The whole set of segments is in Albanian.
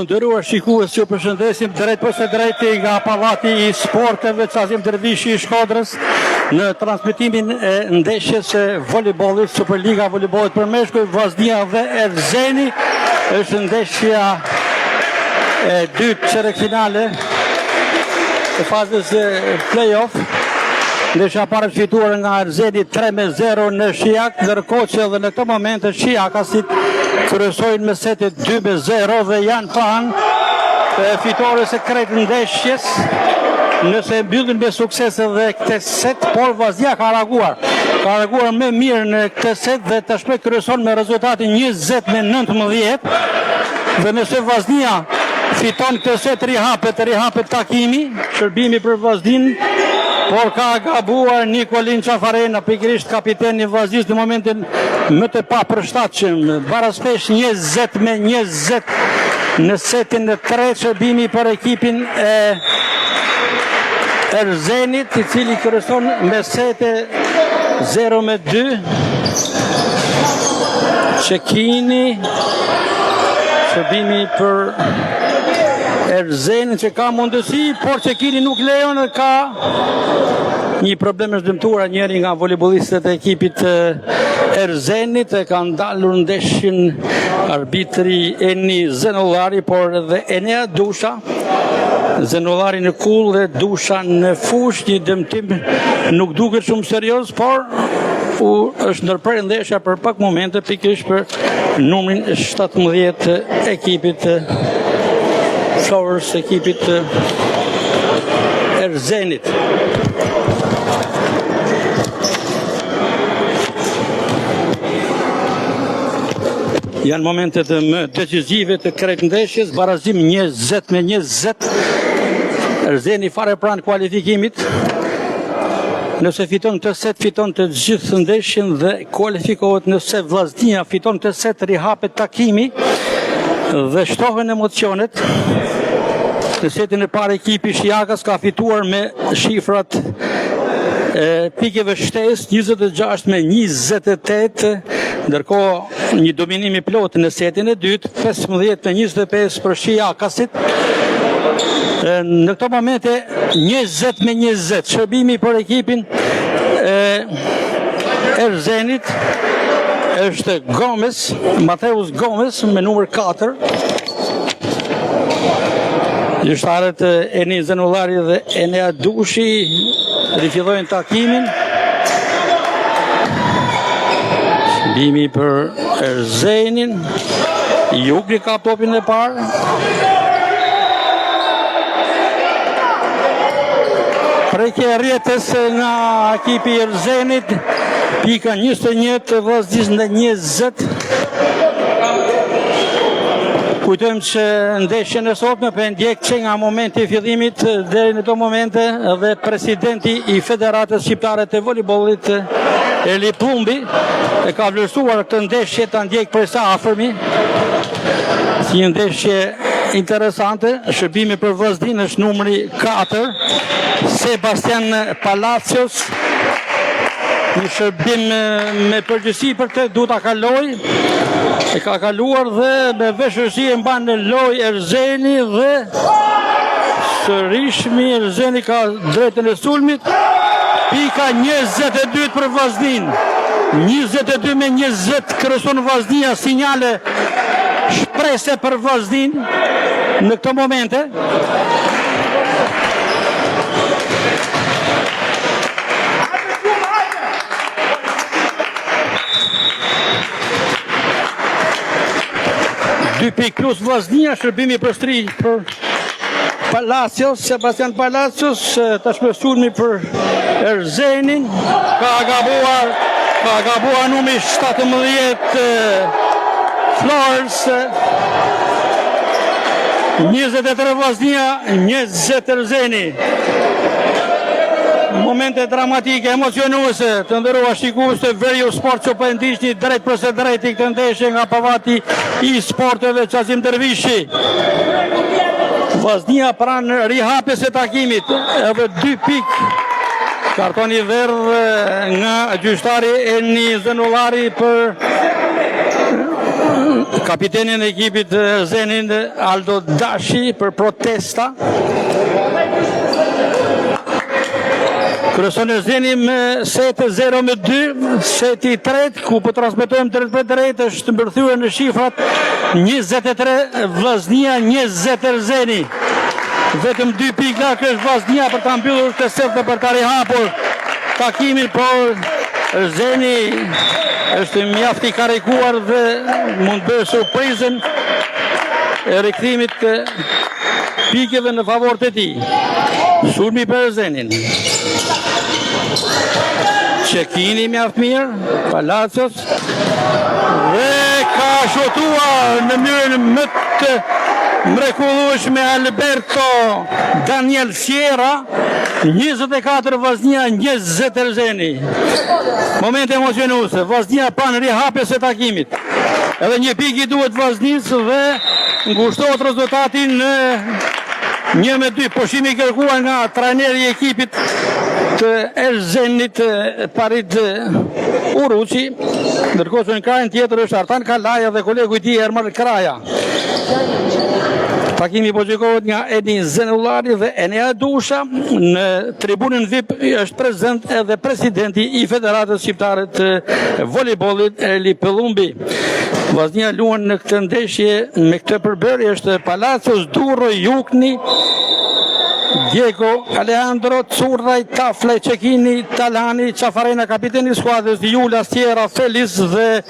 nderuar shikues, ju përshëndesim drejt për së drejti nga Pallati i Sporteve Çazim Dervishi i Shkodrës në transmitimin e ndeshjes së voleybollit, Superliga voleybollit për meshkuj, Vllaznia dhe Erzeni. Është ndeshja e dytë çerek finale e fazës play-off. Ndeshja parë fituar nga Erzeni 3-0 në Shijak, ndërkohë që edhe në këtë moment Shijakasit kryesojnë me sete 2-0 dhe janë pranë fitores e kretë ndeshjes. Nëse mbyllin me sukses edhe këtë set, por Vllaznia ka reaguar më mirë në këtë set dhe tashmë kryeson me rezultatin 20-19. Dhe nëse Vllaznia fiton këtë set, rihapet takimi, shërbimi për Vllaznin. Por ka gabuar Nikolin Qafarena, pikërisht kapiteni Vllaznisë në momentin më të papërshtatshëm. Baraspesh 20-20 në setin e tretë, shërbimi për ekipin e Erzenit, i cili kryeson me sete 0-2. Çekini, shërbimi për Erzenin që ka mundësi, por Çekini nuk lejon, ka një problem është dëmtuar njëri nga voleybollistët e ekipit Erzenit, e ka ndalur ndeshjen arbitri Eni Zenollari, por edhe Enea Dusha. Zenollari në kull dhe Dusha në fush, një dëmtim nuk duket shumë serioz, por është ndërprerë ndeshja për pak momente pikërisht për numrin 17 ekipit Flowers, ekipit Erzenit. Janë momentet më decisive të kretë ndeshjes, barazim 20-20. Erzeni fare pranë kualifikimit. Nëse fiton të set, fiton të gjithë ndeshjen dhe kualifikohet. Nëse Vllaznia fiton të set, rihapet takimi dhe shtohen emocionet. Në setin e parë ekipi Shijakas ka fituar me shifrat pikeve shtesë 26-28, ndërkohë një dominim i plotë në setin e dytë 15-25 për Shijakasit. Në këto momente 20-20, shërbimi për ekipin Erzenit është Gomez, Mateus Gomez me numër 4. Gjyqtarët Eni Zenollari dhe Enea Dushi rifillojnë takimin. Shërbimi për Erzenin. Jugli ka topin e parë. Prekje rrjetës nga ekipi Erzenit, pika 21 të Vllaznisë në 20. Kujtojmë që ndeshjen e sotme për ndjek që nga momenti i fillimit deri në këto momente dhe presidenti i Federatës Shqiptare të Voleybollit Eli Plumbi e ka vlerësuar këtë ndeshje ta ndjek prej sa afërmi si një ndeshje interesante. Shërbimi për Vllaznin është numri 4, Sebastian Palacios. Një shërbim me përgjithësi për këtë duhet ta kaloj. E ka kaluar dhe me veshësi e mban në loj Erzeni dhe sërishmi Erzeni ka drejtën e sulmit. Pika 22 për Vllaznin. 22-20 kryeson Vllaznia, sinjale shprese për Vllaznin në këto momente. Pik plus Vllaznia, shërbimi për stri për Palacios, Sebastian Palacios, tashmë sulmi për Erzenin. Ka gabuar numri 17 Flowers. 23 Vllaznia, 20 Erzeni. Momente dramatike, emocionuese, të nderuar shikues të Veriu Sport që po ndiqni drejt për së drejti këtë ndeshje nga Pallati i Sporteve Çazim Dervishi. Vllaznia pranë rihapjes së takimit, edhe 2 pikë. Kartoni verdh nga gjyqtari Eni Zenollari për kapitenin e ekipit Erzenin Aldo Dashi për protesta. Kryeson Erzeni me sete 0-2, seti i tretë, ku po transmetojmë drejt për drejt, është mbërthyer në shifrat 23 Vllaznia, 20 Erzeni. Vetëm 2 pika është Vllaznia për ta mbyllur këtë set dhe për ta rihapur takimin, por Erzeni është mjaft i karikuar dhe mund bëjë surprizën e rikthimit të pikeve në favor të tij. Sulmi për Erzenin. Çekini mjaft mirë, Palacios dhe ka shotuar në mënyrën më të mrekullueshme Alberto Daniel Sierra. 24 Vllaznia, 20 Erzeni. Moment emocionuese. Vllaznia pranë rihapjes së takimit. Edhe një pikë i duhet Vllaznisë dhe ngushtohet rezultati në 1-2. Pushimi i kërkuar nga trajneri i ekipit të Erzenit Parit Uruçi, ndërkohë që në krajin tjetër është Artan Kalaja dhe kolegu i tij Ermal Kraja. Takimi po gjikohet nga Edin Zenullari dhe Enea Dusha. Në tribunën VIP është prezent edhe presidenti i Federatës Shqiptare të Voleybollit Erli Pëllumbi. Vllaznia luan në këtë ndeshje me këtë përbërje është Palacios, Durro, Jukni, Diego Alejandro, Curraj, Taflaj, Çekini, Talani, Qafarena, kapiteni i skuadrës, Jula, Sierra, Felis dhe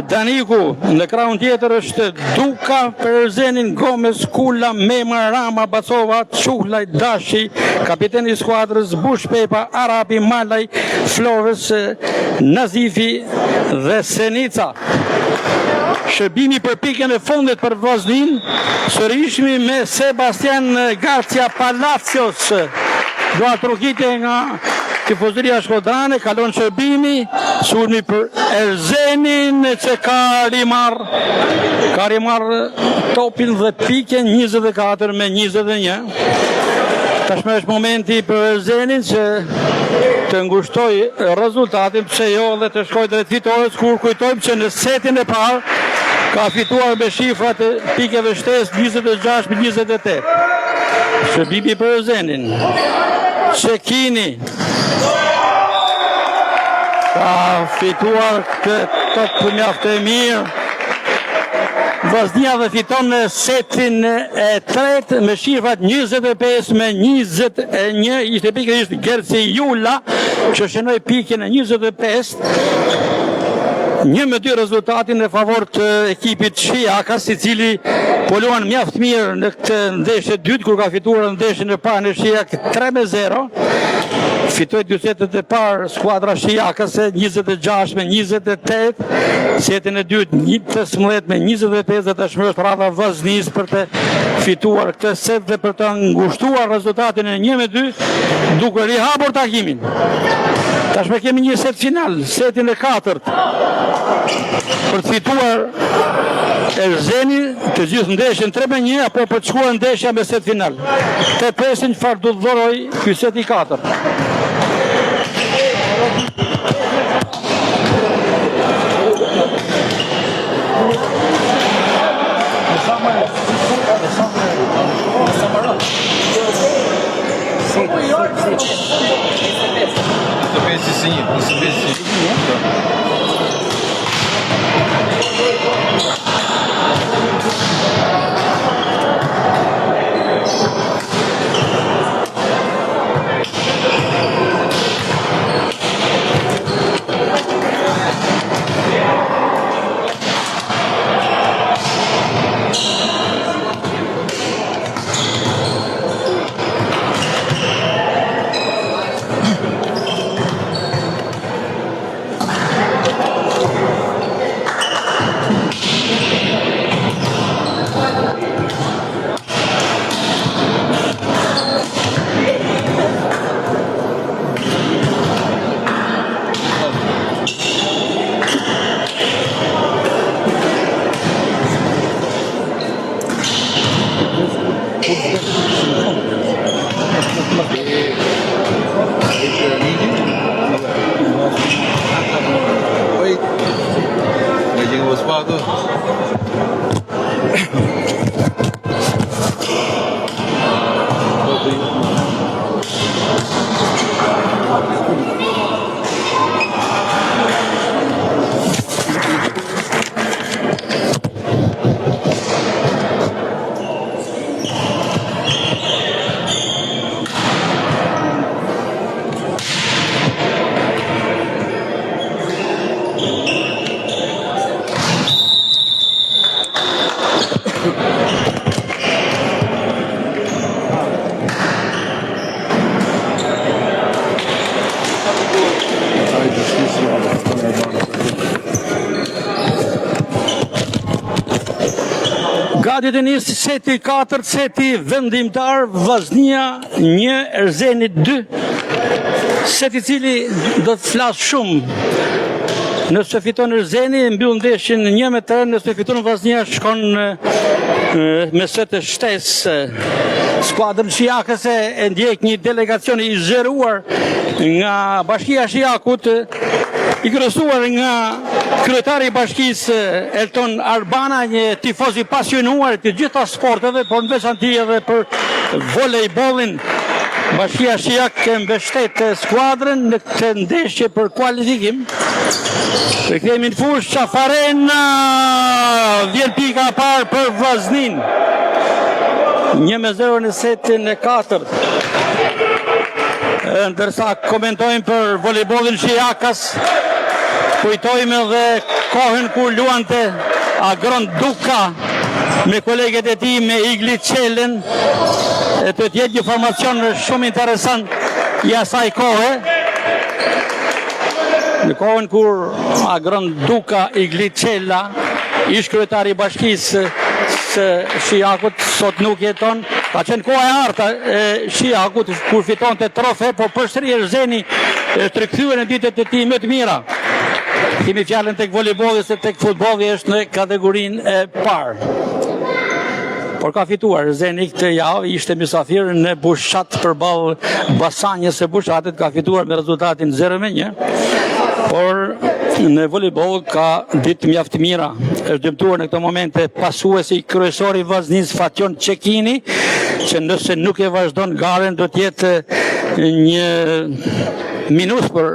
Daniku. Në krahun tjetër është Duka për Erzenin, Gomez, Kula, Mema, Rama, Bacova, Çuhlaj, Dashi, kapiteni i skuadrës, Bush Pepa, Arabi, Malaj, Flores, Nazifi dhe Senica. Shërbimi për pikën e fundit për Vllaznin, sërishmi me Sebastian Garcia Palacios. Dua trokitje nga tifozëria shkodrane, kalon shërbimi, sulmi për Erzenin që ka rimar topin dhe pikën 24-21. Tashmë është momenti për Erzenin që të ngushtoj rezultatin, pse jo dhe të shkoj drejt fitores, kur kujtojmë që në setin e parë ka fituar me shifrat e pikeve shtesë 26-28. Shërbimi për Erzenin. Çekini ka fituar këtë top mjaft e mirë. Vllaznia dhe fiton në setin e tretë me shifrat 25-21. Ishte pikërisht Gerci Jula që shënoi pikën e 25. 1-2 rezultatin në favor të ekipit Shiakas, i cili po luan mjaft mirë në këtë ndeshje dytë, kur ka fituar ndeshjen e parë në Shiak 3-0. Fitoi dy setet e parë skuadra Shiakase 26-28, setin e dytë 18-25 dhe tashmë është rradha Vllaznisë për të fituar këtë set dhe për të ngushtuar rezultatin e 1-2 duke rihapur takimin. Tashmë kemi një set final, setin e katërt. Për të fituar Erzeni të gjithë ndeshjen 3-1 apo për të shkuar ndeshja me set final. Të presin çfarë do të dhuroj ky set i katërt. Amigo Spato. Gati të njësë seti 4, seti vendimtar, Vllaznia 1, Erzeni 2, seti cili do të flasë shumë. Nëse fiton Erzeni, mbyll ndeshjen 1-3, nëse fiton Vllaznia, shkon me set të shtesë. Skuadrën shiakëse e ndjek një delegacion i zgjeruar nga Bashkia e Shiakut, i kryesuar nga kryetari i bashkisë Elton Arbana, një tifoz i pasionuar të gjitha sporteve, por në veçanti edhe për volejbollin. Bashkia Shiak e mbështet skuadrën në këtë ndeshje për kualifikim. Rikthehemi në fushë, Qafarena vjen pika e parë për Vllaznin. 1-0 në setin e 4. Ndërsa komentojmë për volejbollin shiakas, kujtojmë edhe kohën kur luante Agron Duka me kolegët e tij me Igli Qelen, e të tjetë një formacion shumë interesant i asaj kohe. Në kohën kur Agron Duka, Igli Qela, ish kryetari i bashkisë së Shiakut, sot nuk jeton. Ka qenë koha e harta e Shiakut kur fitonte trofe, por përsëri Erzeni tregthyen në ditët e tij më të mira. Kemi fjalën tek volejbolli se tek futbolli është në kategorinë e parë. Por ka fituar Erzeni këtë javë, ishte mysafir në Bushat përballë Basanjës së Bushatit, ka fituar me rezultatin 0-1. Por në volejboll ka ditë mjaft mira. Është dëmtuar në këto momente pasuesi kryesori i Vllaznisë Fatjon Çekini, që nëse nuk e vazhdon garen do të jetë një minus për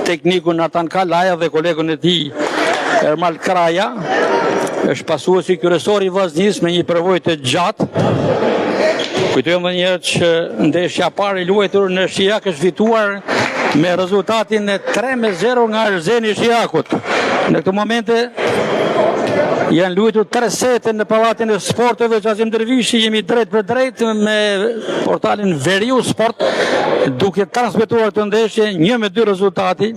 teknikun Nathan Kalaja dhe kolegun e tij Ermal Kraja. Është pasuesi kryesori i Vllaznisë me një përvojë të gjatë. Kujtojmë edhe një herë që ndeshja e parë e luajtur në Shiak është fituar me rezultatin e 3-0 nga Erzeni Shiakut. Në këtë momente janë luajtur 3 sete në pallatin e sporteve Xhazim Dervishi, jemi drejt për drejt me portalin Veriu Sport, duke transmetuar të ndeshje 1-2 rezultati.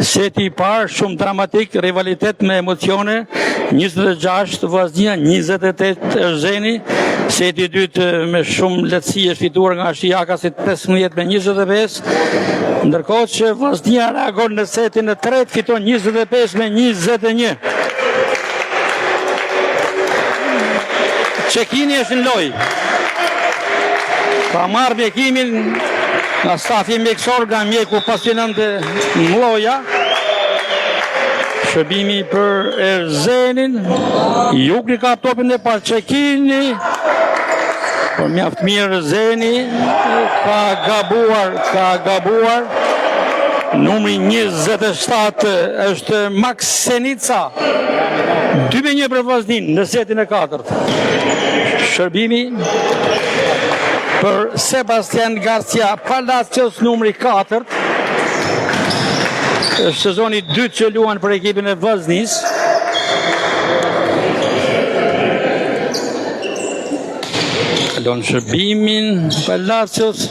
Seti i parë shumë dramatik, rivalitet me emocione, 26 Vllaznia, 28 Erzeni. Seti i dytë me shumë lehtësi është fituar nga Shiakasit 15-25, ndërkohë që Vllaznia reagon në setin e tretë, fiton 25-21. Çekini është në lojë. Ka marrë mjekimin nga stafi mjekësor, nga mjeku pasionant mloja. Shërbimi për Erzenin, Jukni ka topin e parë, Çekini, por mjaft mirë Erzeni, ka gabuar. Numri 27 është Max Senica, 2-1 për Vllaznin në setin e 4. Shërbimi për Sebastian Garcia Palacios, numri 4. Është sezoni 2 që luan për ekipin e Vllaznisë. Kalon shërbimin Palacios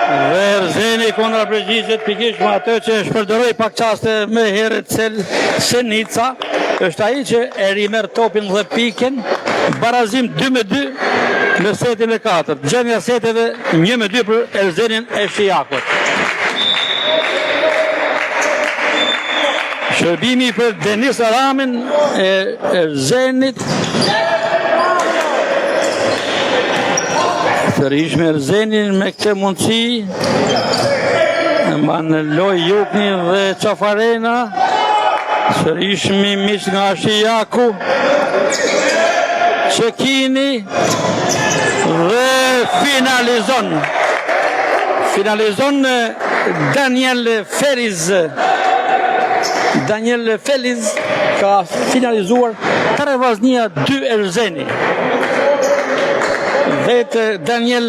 dhe Erzeni kontrapërgjigjet pikërisht me atë që shpërdoroi pak qaste më herët Senica. Është ai që e rimerr topin dhe piken. Barazim 2-2 në setin e 4. Gjendja seteve 1-2 për Erzenin e Shiakut. Shërbimi për Denis Aramin e Erzenit. Sërish me Erzenin me këtë mundësi. Mban loj Jukni dhe Qafarena. Sërish Mimic nga Shijaku, Çekini dhe finalizon Daniel Feliz ka finalizuar 3 vllaznia 2 Erzeni. Vetë Daniel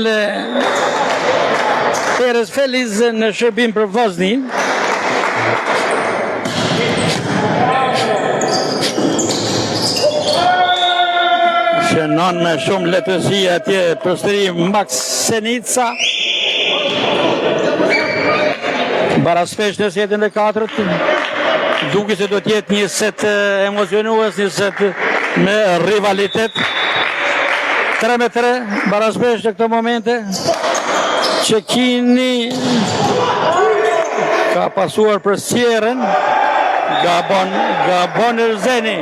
Perez Feliz në shërbim për vllaznin. Shënon me shumë lehtësi atje përsëri Max Senica. Baraspesh në setin e 4-të. Duke se do t'jetë një set emocionues, një set me rivalitet. 3-3, Baraspesh në këto momente. Çekini ka pasuar për Sierën. Gabon Erzeni.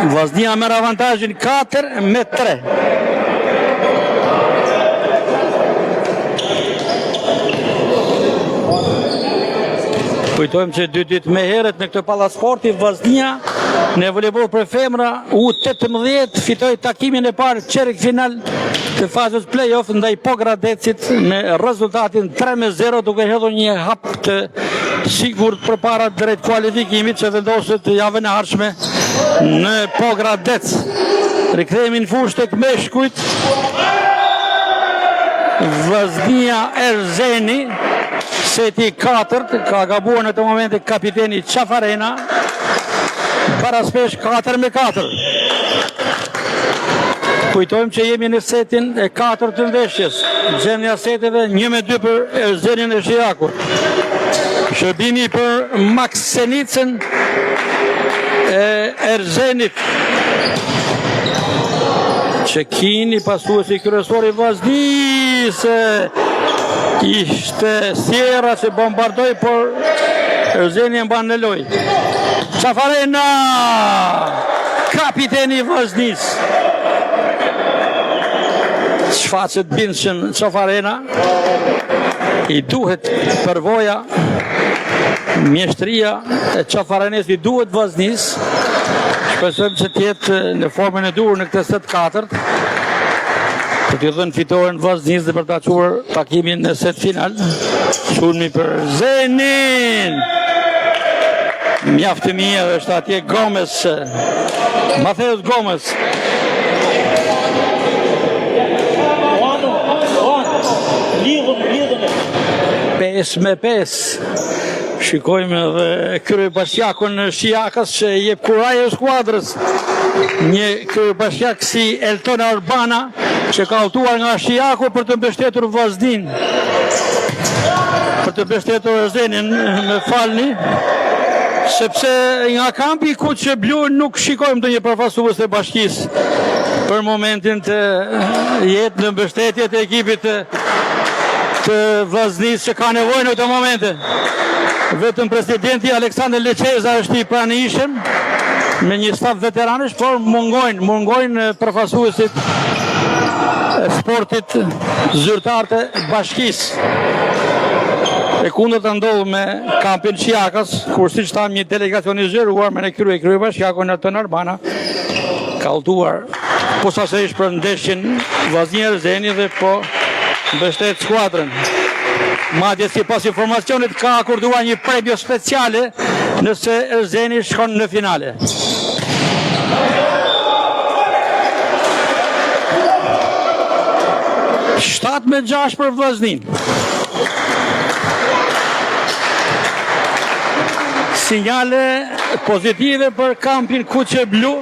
Vllaznia merr avantazhin 4-3. Kujtojmë që 2 ditë më herët në këtë pallat sporti vllaznia në voleboll për femra U18 fitoi takimin e parë çerek final të fazës play-off ndaj Pogradecit me rezultatin 3-0, duke hedhur një hap të sigurt përpara drejt kualifikimit që vendoset javën e ardhshme në Pogradec. Rikthehemi në fushë tek meshkujt. Vllaznia Erzeni, seti 4, ka gabuar në të momente kapiteni Qafarena. Baraspesh 4-4. Kujtojmë që jemi në setin e 4 të ndeshjes. Gjendja seteve 1-2 për Erzenin e Shijakut. Shërbimi për Max Senicën e Erzenit. Çekini pasuesi kryesor i vllaznisë. Ishte Sierra që bombardoi, por Erzeni e mban në lojë. Qafarena, kapiteni i vllaznisë. Shfaqet bindshëm Qafarena. I duhet përvoja, mjeshtria e Qafarenes i duhet vllaznisë. Shpresojmë që t'jetë në formën e duhur në këtë set 4. Për t'i dhënë fitoren vllaznisë dhe për ta çuar takimin në set final. Sulmi për Zenin. Mjaft të mirë është atje Gomez. Mateus Gomez. Pesë me 5. Shikojmë edhe kryebashkiakun në Shijakës që jep kuraj e skuadrës. Një kryebashkiak si Elton Arbana që ka udhëtuar nga Shijaku për të mbështetur vllaznin. Për të mbështetur Erzenin, me falni. Sepse nga kampi i Kuqe Blu nuk shikojmë ndonjë përfaqësues të bashkisë për momentin të jetë në mbështetje të ekipit të vllaznisë që ka nevojë në këtë momente. Vetëm presidenti Aleksandr Leqeza është i pranishëm me një staf veteranësh, por mungojnë përfaqësuesit e sportit zyrtar të bashkisë. E kundër të ndodhë me kampin Shijakës, kur siç thamë një delegacion i zgjeruar me në kryebashkiakun Elton Arbana ka udhëtuar posaçërisht për ndeshjen vllaznia Erzeni dhe po mbështet skuadrën. Madje sipas informacionit ka akorduar një premio speciale nëse Erzeni shkon në finale. Shtat me 6 për vllaznin. Sinjale pozitive për kampin Kuqe Blu.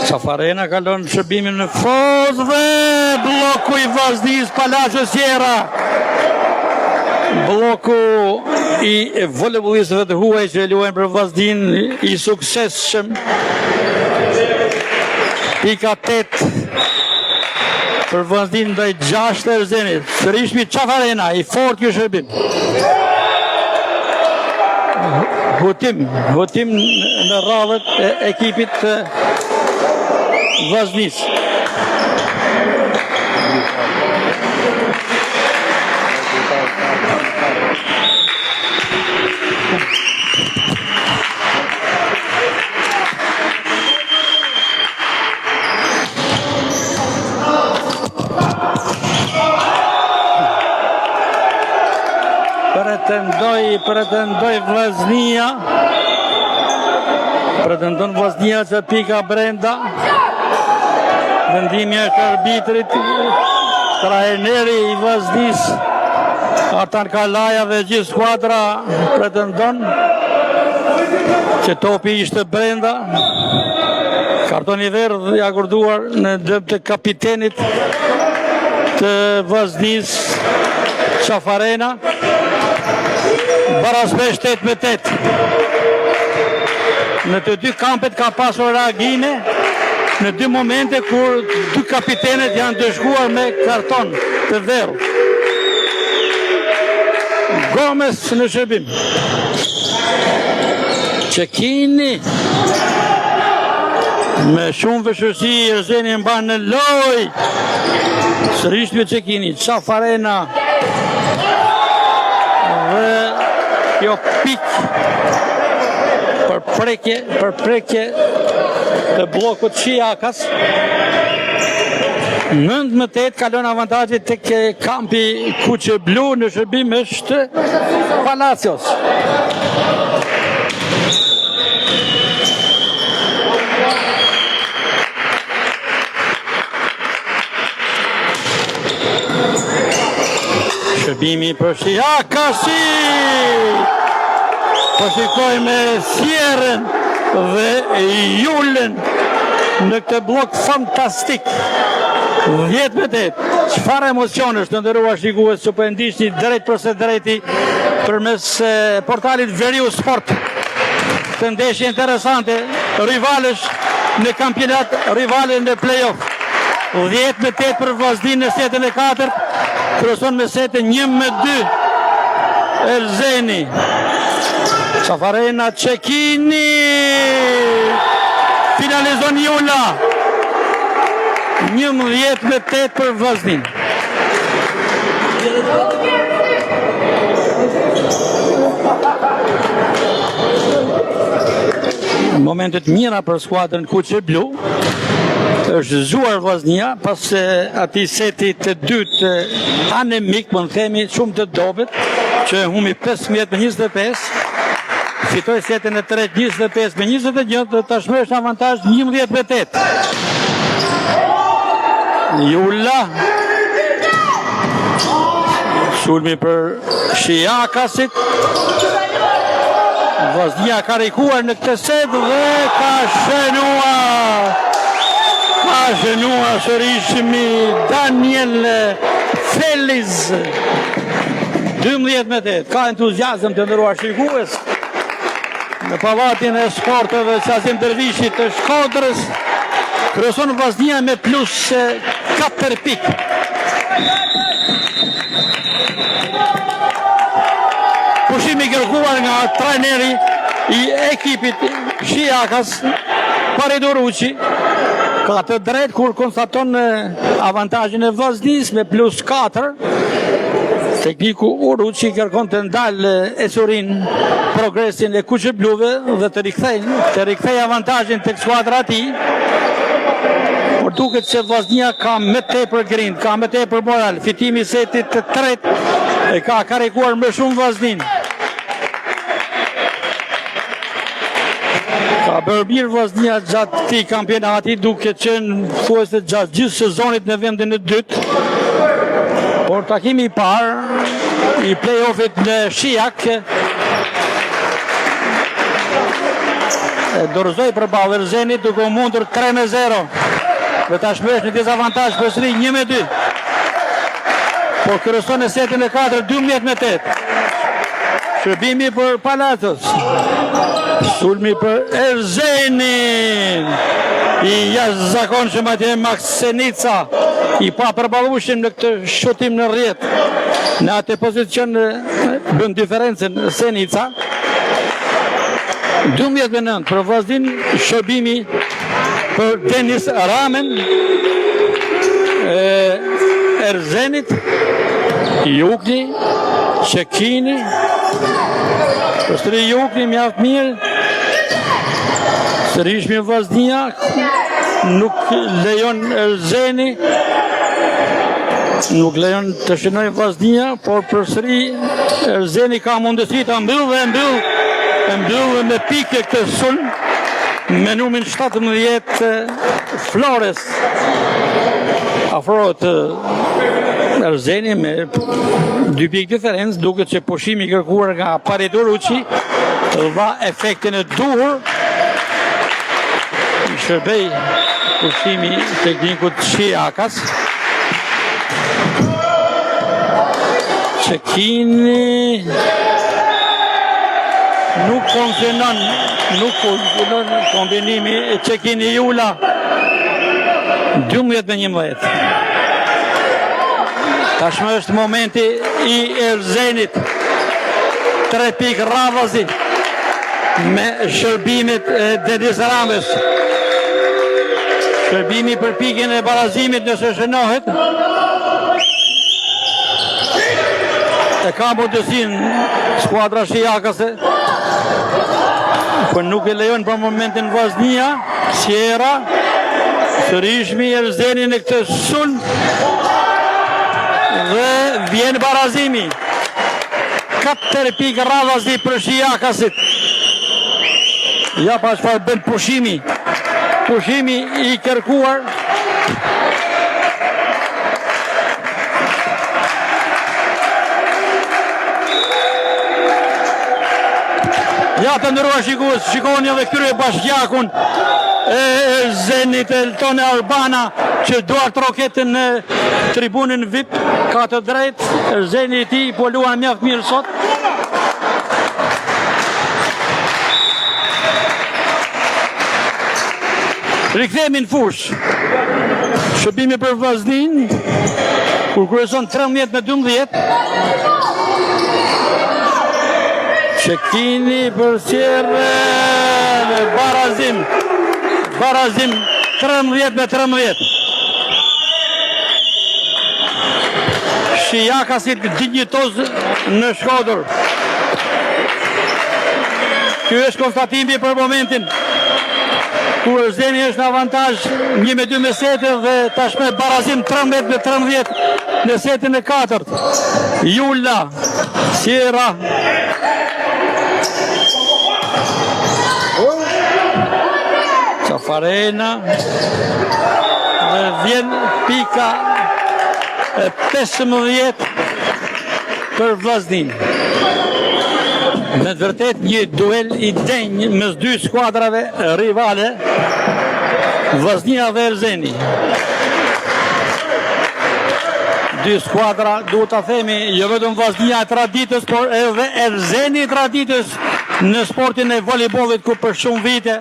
Qafarena kalon shërbimin në fos dhe bloku i vllaznisë Palacio Sierra. Bloku i volebollistëve të huaj që luajnë për vllaznin i suksesshëm. Pika 8 për vllaznin ndaj 6 të Erzenit. Sërishmi Qafarena i fort ky shërbim. Votim në radhët e ekipit të vllaznisë. pretendoj Vllaznia. Pretendon Vllaznia që pika brenda. Vendimi është arbitrit, trajneri i Vllaznis, Artan Kalaja dhe gjithë skuadra pretendon që topi ishte brenda. Kartoni verdh i akorduar në dëm të kapitenit të Vllaznis, Qafarena. Baraspesh 8-8. Në të dy kampet ka pasur reagime në dy momente kur dy kapitenet janë dëshkuar me karton të verdh. Gomez në shërbim. Çekini me shumë vështirësi Erzeni mban në lojë. Sërish me Çekini, Qafarena dhe kjo pik përprekje të blokut Shiakas. 19 kalon avantazhit tek kampi Kuqe Blu, në shërbim është Palacios. Shërbimi për Shiakasi. Po shikojmë Sierën dhe Julen në këtë blok fantastik. 10-8. Çfarë emocion është, të nderuar shikues, që po e ndiqni drejt për së drejti përmes portalit Veriu Sport. Të ndeshje interesante, rivalësh në kampionat, rivalë në play-off. 10-8 për Vllaznin në setën e 4, kryeson me setën 1-2. Erzeni. Qafarena, Çekini. Finalizon Jula. 11-8 për Vllaznin. Momentet mira për skuadrën Kuqe Blu. Është zgjuar Vllaznia pas atij seti të dytë anemik, më themi, shumë të dobët, që humbi 15-25. Fitoi setin e tretë 25-21 dhe tashmë është avantazh 11-8. Jula. Sulmi për Shiakasit. Vllaznia ka rikuar në këtë set dhe ka shënuar sërishmi Daniel Feliz. 12-8. Ka entuziazëm të nderuar shikues në pallatin e sporteve Qazim Dervishi të Shkodrës. Kryeson Vllaznia me plus 4 pikë. Pushimi kërkuar nga trajneri i ekipit Shiakas, Paredo Ruçi, ka të drejtë kur konstaton avantazhin e Vllaznis me plus 4. Tekniku Uruçi kërkon të ndalë Esurin progresin e Kuqe Bluve dhe të rikthej avantazhin tek skuadra e tij. Por duket se Vllaznia ka më tepër grind, ka më tepër moral. Fitimi i setit të tretë e ka karikuar më shumë Vllaznin. Ka bërë mirë Vllaznia gjatë këtij kampionati, duke qenë thuajse gjatë gjithë sezonit në vendin e dytë. Por takimi i parë i play-offit në Shiak dorëzoi përballë Erzenit duke u mundur 3-0. Dhe tashmë është në dezavantazh përsëri 1-2. Por kryeson në setin e 4 12-8. Shërbimi për Palacios. Sulmi për Erzenin. I jashtëzakonshëm atje Maksenica, i pa përballueshëm në këtë shutim në rrjet. Në atë pozicion bën diferencën Senica. 12-9 për Vllaznin, shërbimi për Denis Ramen, Erzenit, Jukni, Çekini. Përsëri Jukni mjaft mirë. Sërishmi Vllaznia nuk lejon Erzeni. Nuk lejon të shënoj vllaznia, por përsëri Erzeni ka mundësi ta mbyllë dhe mbyllë me pikë këtë sulm me numrin 17 Flores. Afrohet Erzeni me 2 pikë diferencë, duket që pushimi i kërkuar nga Paritoruçi dha efektin e duhur. I shërbej pushimi teknikut Shiakas. Cekini nuk funksionon kombinimi Cekini Jula 12-11. Tashmë është momenti i Erzenit. 3 pikë Ravazi me shërbimet e Denis Rames. Shërbimi për pikën e barazimit nëse shënohet. E ka mundësin skuadra Shiakase, për nuk e lejon për momentin vllaznia. Sierra, sërishmi Erzeni në këtë sulm dhe vjen barazimi. 4 pikë Ravazi për Shiakasit. Ja pa çfarë bën pushimi i kërkuar. Ja të ndërruar shikues, shikoni edhe këtyre bashkjakun e Erzenit Elton Albana që duart roketën në tribunën VIP, ka të drejtë. Erzeni i tij po luan mjaft mirë sot. Rikthehemi në fush. Shërbimi për vllaznin kur kryeson 13-12. Cekini për Sierra, barazim 13-13. Shiakasit dinjitoz në Shkodër. Ky është konstatimi për momentin ku Erzeni është në avantazh 1-2 me setin dhe tashmë barazim 13-13 në setin e 4. Jula, Sierra, Cafarena dhe vjen pika e 15 për vllaznin. Me të vërtet një duel i denj mes 2 skuadrave rivale, Vllaznia dhe Erzeni. 2 skuadra, duhet ta themi, jo vetëm Vllaznia e traditës, por edhe Erzeni i traditës në sportin e voleybollit, ku për shumë vite,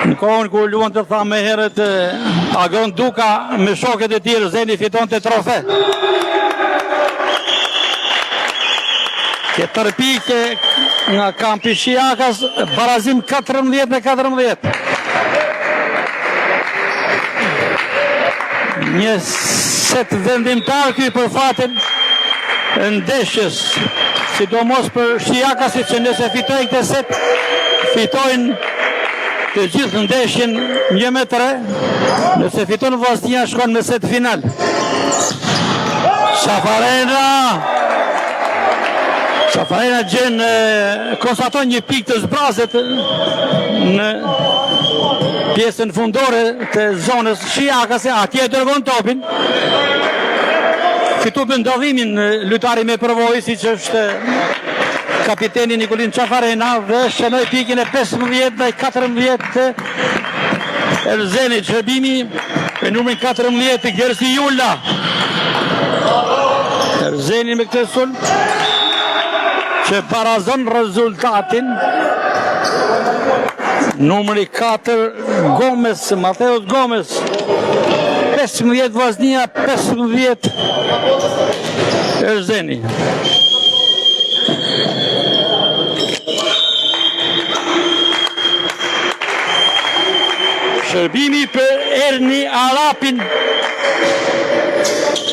në kohën kur luan të tha me herët Agon Duka me shokët e tij, Erzeni fitonte trofe. Ke tërpike nga kampi Shiakas, barazim 14-14. Një set vendimtar ky për fatin e ndeshjes, sidomos për Shiakasit që nëse fitojnë këtë set, fitojnë të gjithë ndeshjen 1-3, nëse fiton Vllaznia shkon në set final. Cafarena gjen konstaton një pikë të zbrazët në pjesën fundore të zonës Shiakase, atje dërgon topin. Fitu për ndodhimin lojtari me përvojë, siç është kapiteni Nikolin Cafarena, dhe shënoi pikën e 15 dhe 14 Erzeni. Shërbimi e numrin 14 Gersi Jula. Erzeni me këtë sulm që barazon rezultatin. Numri 4 Gomes, Mateus Gomes. 15 Vllaznia, 15 Erzeni. Shërbimi për Erni Arapin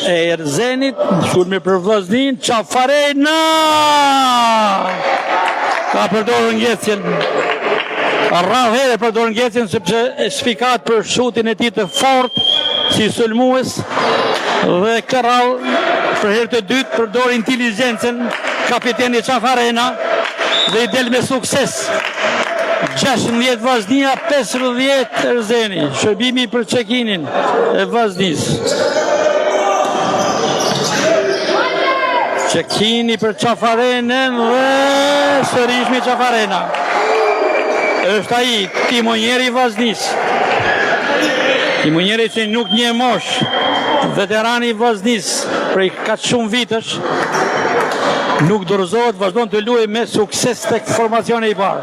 e Erzenit, shurmi për Vllaznin, Cafarena ka përdorur ngjecjen. Rrallë herë përdorur ngjecjen sepse sfikat për shutin e tij të fortë si sulmues dhe këtë radhë për herë të dytë përdor inteligjencën kapiteni Qafarena dhe i del me sukses. 16 Vazhnia, 15 Erzeni. Shërbimi për Çekinin e Vazhnis. Çekini për Qafarenën dhe sërishmi Qafarena. Është ai timonjeri i Vazhnis. Timonjeri që nuk një mosh, veterani i Vazhnis prej kaq shumë vitësh, nuk dorëzohet, vazhdon të luajë me sukses tek formacioni i parë.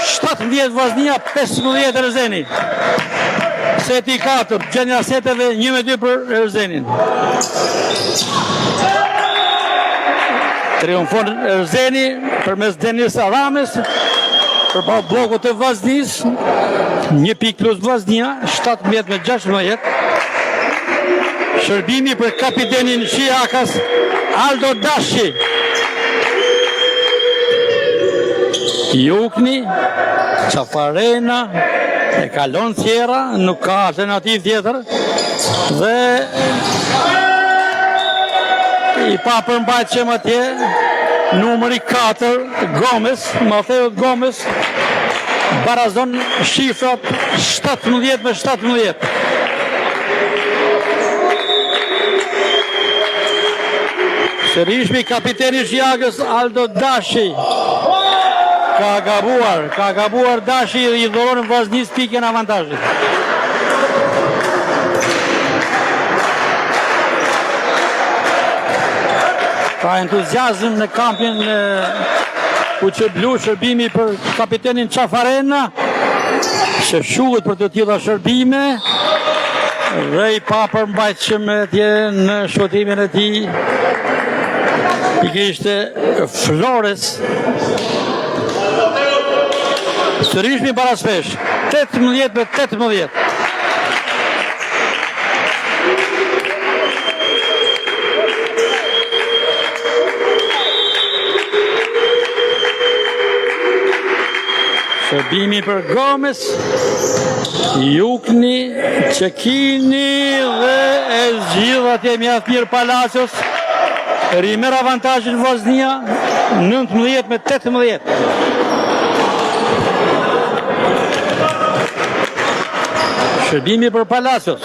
17 Vazhnia, 15 Erzeni. Seti 4, gjendja seteve 1-2 për Erzenin. Triumfon Erzeni përmes Denis Arames përballë bllokut të Vazhnis. 1 pikë plus Vazhnia, 17-16. Shërbimi për kapitenin Shiakas, Aldo Dashi. Jukni, Qafarena, e kalon Sierra, nuk ka alternativ tjetër, dhe i pa përmbajtshëm atje, numëri 4, Gomes, Matheo Gomes, barazon shifrat 17-17. Sërishmi kapiteni Shiakës, Aldo Dashi. Ka gabuar Dashi i dhuron Vazhnis pikën avantazhit. Ka entuziazm në kampin Kuqeblu, shërbimi për kapitenin Qafarena, që shuhet për të tilla shërbime, dhe i pa përmbajtshëm atje në shotimin e tij. Ishte Flores. Sërishmi paraspesh, 18-18. Shërbimi për Gomes, Jukni, Çekini dhe e zgjidh atje mjaft mirë Palacios. Rimer avantazhin Vazhnia 19-18. Shërbimi për Palacios.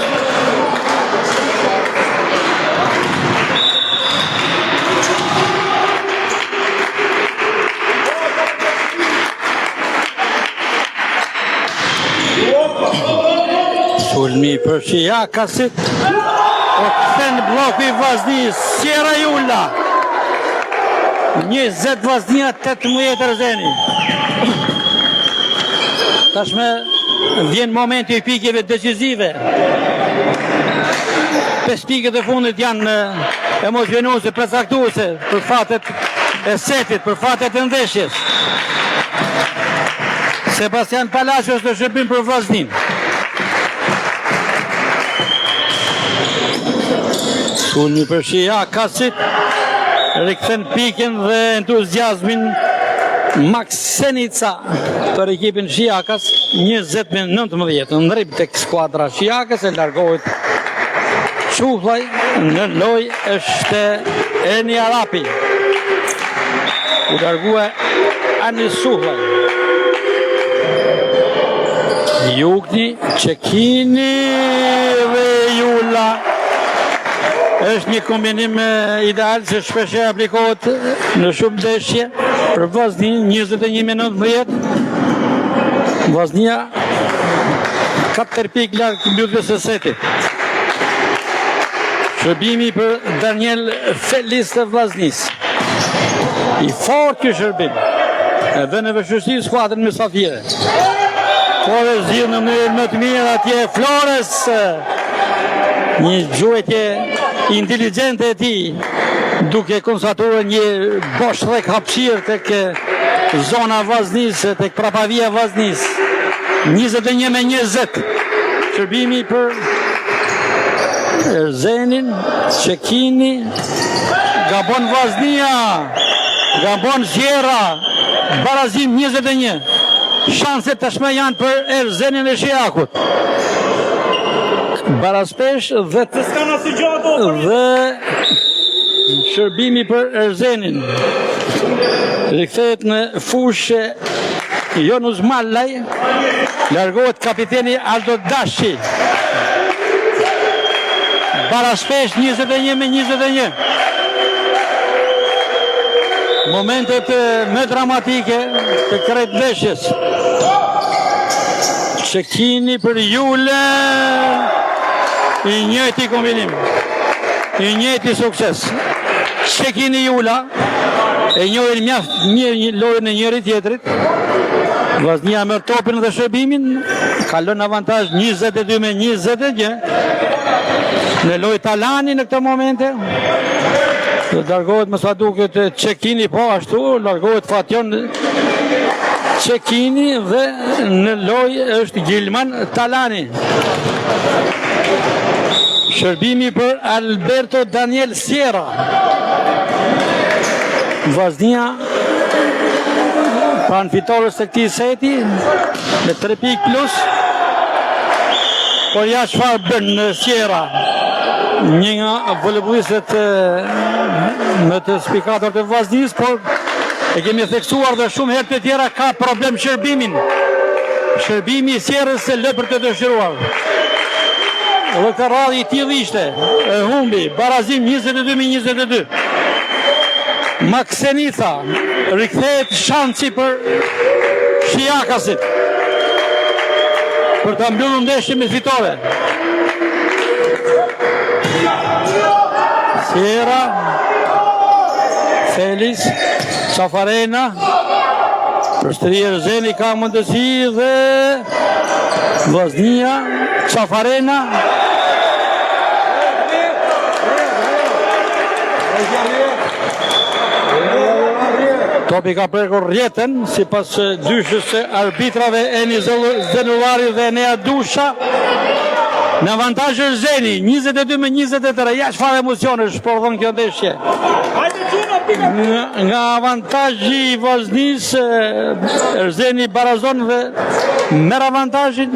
Sulmi për Shiakasit. O kthen bloku i Vazhnis, Sierra Julla. 20 Vazhnia, 18 Erzeni. Tashme vjen momenti i pikjeve decisive. 5 pikët e fundit janë emocionuese, përcaktuese për fatet e setit, për fatet e ndeshjes. Sebastian Palacios në shërbim për Vazhnin. Sulmi për Shiakasit, rikthen pikën dhe entuziazmin Max Senica për ekipin Shiakas, 20-19. Ndrip tek skuadra Shiakas, e largohet Qullaj, në lojë është Eni Arapi. U largua Anis Qullaj. Jukni, Çekini dhe Julla. Është një kombinim ideal që shpeshe aplikohet në shumë ndeshje për Vazhnin, 21-19. Vazhnia 4 pikë larg mbylljes së setit. Shërbimi për Daniel Felis të Vazhnis. I fort ky shërbim. Edhe në vështirësi skuadrën me Safire. Por e zgjidh në mënyrë më të mirë atje Flores. Një gjuhetje inteligjente e tij, duke konstatuar një bosh rrek hapësirë tek zona Vazhnis, tek prapavia Vazhnis. 21-20. Shërbimi për Erzenin, Çekini, gabon Vazhnia, gabon Sierra, barazim 21. Shanset tashmë janë për Erzenin e Shiakut. Baraspesh dhe shërbimi për Erzenin. Rikthehet në fushë Jonus Mallaj, largohet kapiteni Aldo Dashi. Baraspesh 21-21. Momentet më dramatike të krejt ndeshjes. Çekini për Jule, i njëjti kombinim, i njëjti sukses. Çekini Jula, e njohin mjaft mirë lojën e njëri tjetrit. Vllaznia merr topin dhe shërbimin, kalon avantazh 22-21. Në lojë Talani në këtë momente. Largohet më sa duket Çekini, po ashtu, largohet Fatjon Çekini dhe në lojë është Gilman Talani. Shërbimi për Alberto Daniel Sierra. Vllaznia pranë fitores të këtij seti me 3 pikë plus. Por ja çfarë bën Sierra? Një nga voleybollistët më të spikator të Vllaznisë, por e kemi theksuar dhe shumë herë të tjera ka problem shërbimin. Shërbimi i Sierrës se lë për të dëshiruar. Dhe të radhë i tillë ishte, e humbi, barazim 22-22. Maksenica, rikthehet shansi për Shiakasit për të mbyllur ndeshjen me fitore. Sierra, Felis, Cafarena, përsëri Erzeni ka mundësi dhe Vllaznia, Cafarena. Topi ka prekur rjetën, sipas dyshës së arbitrave Eni Zenullari dhe Enea Dusha. Në avantazh Erzeni, 22-23, ja çfarë emocione shprodhon kjo ndeshje. Nga avantazhi i Vllaznisë, Erzeni barazon dhe merr avantazhin.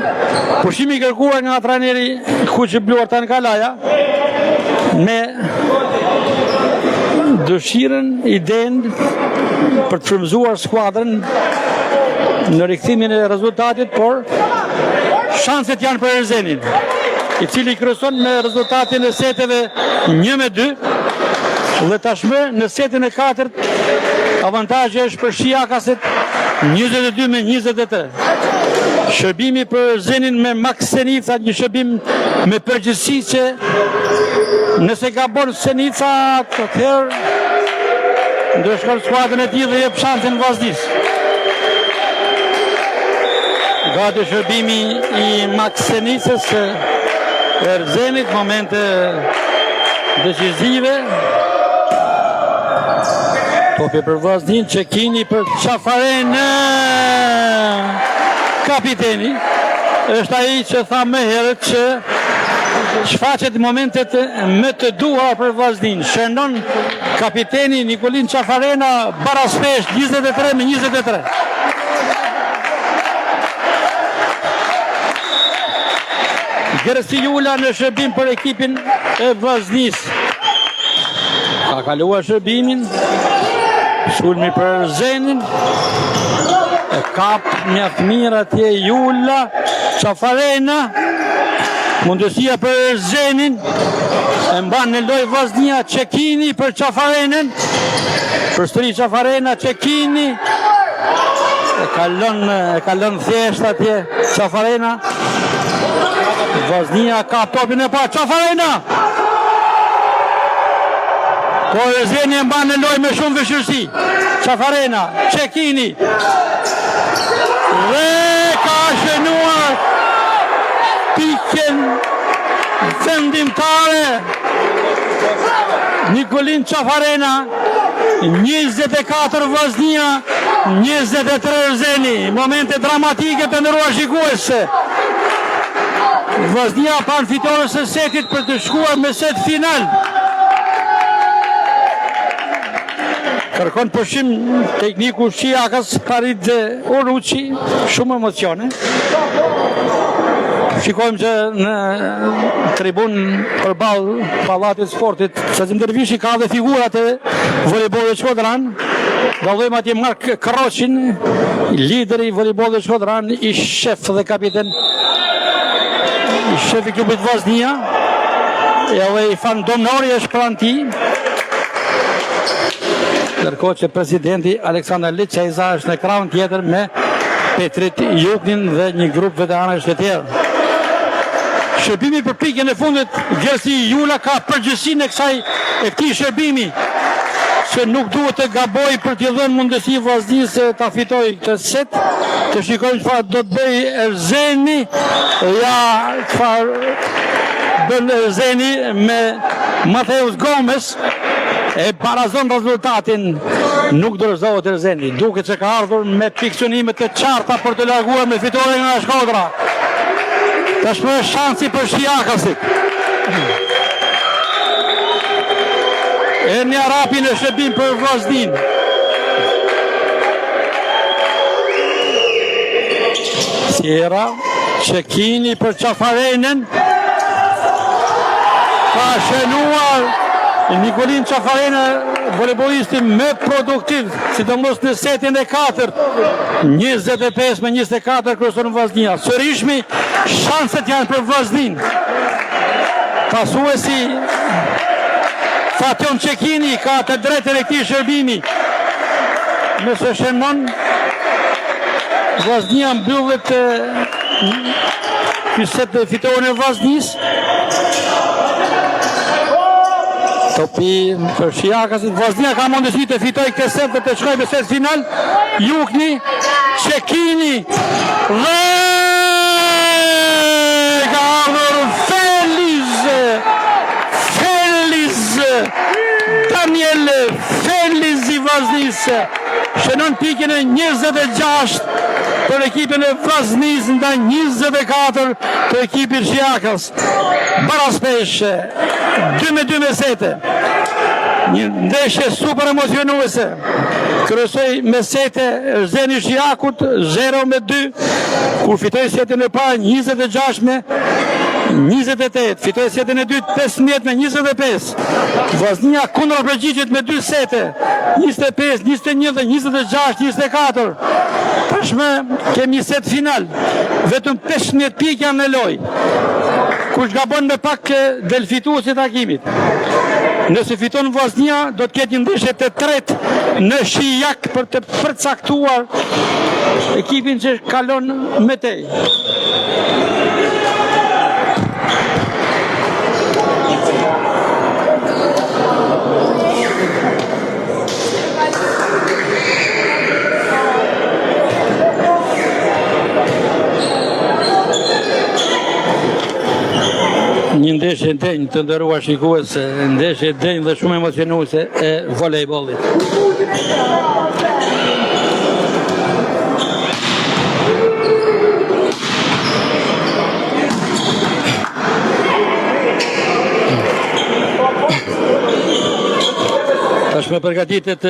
Pushimi i kërkuar nga trajneri Kuçi Blu Artan Kalaja me dëshirën, idenë për të frymëzuar skuadrën në rikthimin e rezultatit, por shanset janë për Erzenin, i cili kryeson me rezultatin e seteve 1-2 dhe tashmë në setin e 4 avantazhi është për Shiakasit 22-23. Shërbimi për Erzenin me Maksenica, një shërbim me përgjegjësi që nëse gabon Senica atëherë ndërshkon skuadrën e tij dhe jep shansin Vllaznisë. Gati shërbimi i Maksenicës Erzenit, momente decisive. Topi për Vllaznin, Çekini për Cafarena. Kapiteni është ai që tha më herët që shfaqet momentet më të duhura për Vllaznin. Shënon kapiteni Nikolin Cafarena, Baraspesh 23-23. Gersi Jula në shërbim për ekipin e Vllaznisë. Ka kaluar shërbimin, sulmi për Erzenin, e kap mjaft mirë atje Jula, Cafarena, mundësia për Erzenin, e mban në lojë Vllaznia, Çekini për Cafarenën, përsëri Cafarena, Çekini, e kalon thjesht atje Cafarena. Vllaznia ka topin e parë, Cafarena! Por Erzeni e mban në lojë me shumë vështirësi. Cafarena, Çekini. Dhe ka shënuar pikën vendimtare. Nikolin Cafarena, 24 Vllaznia, 23 Erzeni. Momente dramatike të nderuar shikues. Vllaznia pranë fitores së setit për të shkuar me set final. Kërkon pushim tekniku Shiakas, Parit dhe Oruçi, shumë emocione. Shikojmë që në tribun përballë Pallatit Sportit Sazim Dervishi ka dhe figurat e voleybollit Shkodran. Vallojmë atje Mark Kroqin, lideri i voleybollit Shkodran, i shef dhe kapiten i shef i klubit Vllaznia. Edhe i fan Domnori është pranë tij. Ndërkohë që presidenti Aleksandar Liçeza është në ekran tjetër me Petrit Juknin dhe një grup veteranësh të tjerë. Shërbimi për pikën e fundit, Gjersi Jula ka përgjegjësinë e këtij shërbimi, se nuk duhet të gaboj për t'i dhënë mundësi Vllaznisë ta fitojë këtë set. Të shikojmë çfarë do të bëjë Erzeni, ja çfarë bën Erzeni me Mateus Gomes. E parazon rezultatin, nuk dorëzohet Erzeni, duket se ka ardhur me pikëqënime të qarta për të larguar me fitore nga Shkodra. Tashmë është shansi për Shijakasit. Erni Arapi në shërbim për Vllaznin. Sierra, Çekini për Qafarenën. Ka shënuar Nikolin Qafarena, volejbolisti më produktiv, sidomos në setin e 4, 25-24 kryeson Vllaznia. Sërishmi, shanset janë për Vllaznin. Pasuesi Fation Çekini ka të drejtën e këtij shërbimi. Nëse shënon, Vllaznia mbyllet ky set fitoren e Vllaznisë. Topi për Shijakasit, Vllaznia ka mundësi të fitojë këtë set dhe të shkojë në set final. Jukni, Çekini dhe ka ardhur Feliz Daniel Feliz i Vllaznisë. Shënon pikën e 26 për ekipin e Vllaznisë ndaj 24 për ekipin Shijakas. Baraspesh 2-2 me sete. Një ndeshje super emocionuese. Kryesoi me sete Erzeni Shijakut 0-2, kur fitoi setin e parë 26 me 28, fitoi setin e dytë 15 me 25. Vllaznia kundërpërgjigjet me 2 sete, 25, 21 dhe 26, 24. Tashmë kemi një set final, vetëm 15 pikë janë në lojë. Kush gabon me pak del fituesi i takimit. Nëse fiton Vllaznia, do të ketë një ndeshje të tretë në Shijak për të përcaktuar ekipin që kalon me tej. Një ndeshje denjë të nderuar shikues, ndeshje denjë dhe shumë emocionuese e volejbollit. Tashmë përgatitet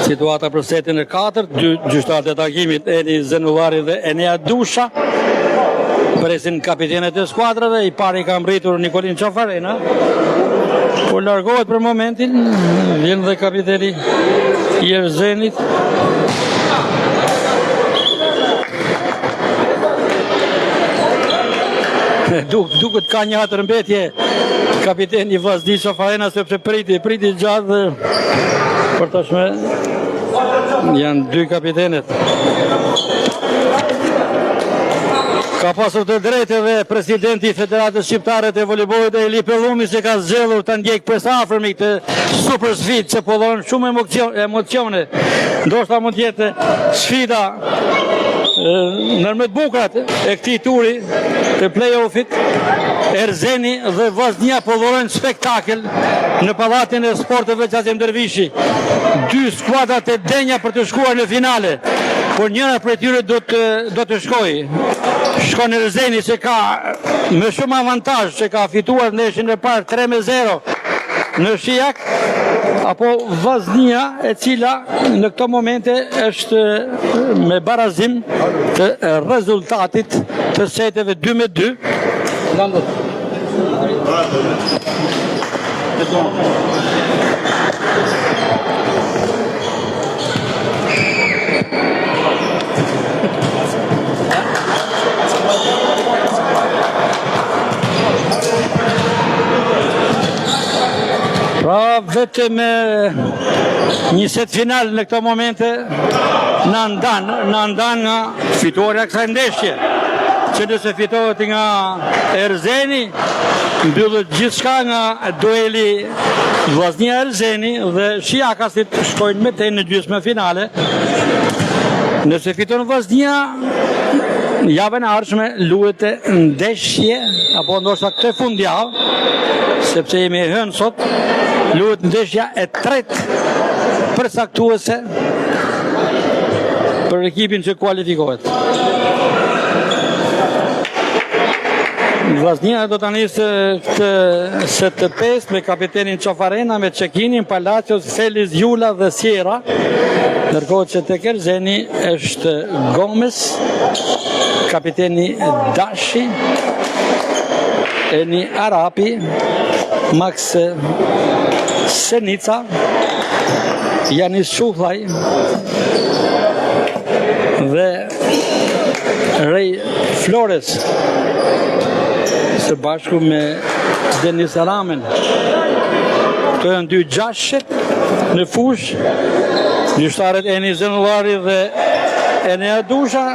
situata për setin e 4, dy gjyqtarët e takimit, Eni Zenullari dhe Enea Dusha. Presin kapitenët e skuadrave, i pari ka mbritur Nikolin Qafarena, por largohet për momentin, vjen dhe kapiteni i Erzenit. Duket ka një hatërmbetje kapiteni i Vllaznisë Qafarena, sepse priti gjatë dhe për tashme janë 2 kapitenet. Ka pasur të drejtë edhe presidenti i Federatës Shqiptare të Volejbollit Eli Pellumi, që ka zgjedhur ta ndjek pres afërmi këtë super sfidë që po dhon shumë emocione. Ndoshta mund të jetë sfida ndër më të bukurat e këtij turi të play-offit. Erzeni dhe Vllaznia po dhurojnë spektakël në Pallatin e Sporteve Sazim Dervishi. 2 skuadrat e denja për të shkuar në finale, por njëra prej tyre do të shkojë. Shkon Erzeni që ka me shumë avantazh, që ka fituar ndeshjen e parë 3-0 në Shijak, apo Vllaznia, e cila në këto momente është me barazim të rezultatit të seteve 2-2. Pra vetëm një set final në këto momente në ndan nga fitoria kësaj ndeshje, që nëse fitohet nga Erzeni, mbyllet gjithçka nga dueli Vllaznia Erzeni dhe Shijakasit shkojnë me te në gjysmë finale. Nëse fiton Vllaznia, javën e ardhshme luhet ndeshje, apo ndoshta këtë fundjavë, sepse jemi hënë sot, luhet ndeshja e tretë përcaktuese për ekipin që kualifikohet. Vllaznia do ta nisë këtë set të pestë me kapitenin Çofarena, me Çekinin, Palacios, Feliz, Jula dhe Sierra, ndërkohë që tek Erzeni është Gomes, kapiteni Dashi, Eni Arapi, Max Senica, Janis Shullaj dhe Rej Flores, së bashku me Denis Aramen. Këto janë dy gjashtet në fush, gjyshtarët Eni Zenullari dhe Eni Adusha,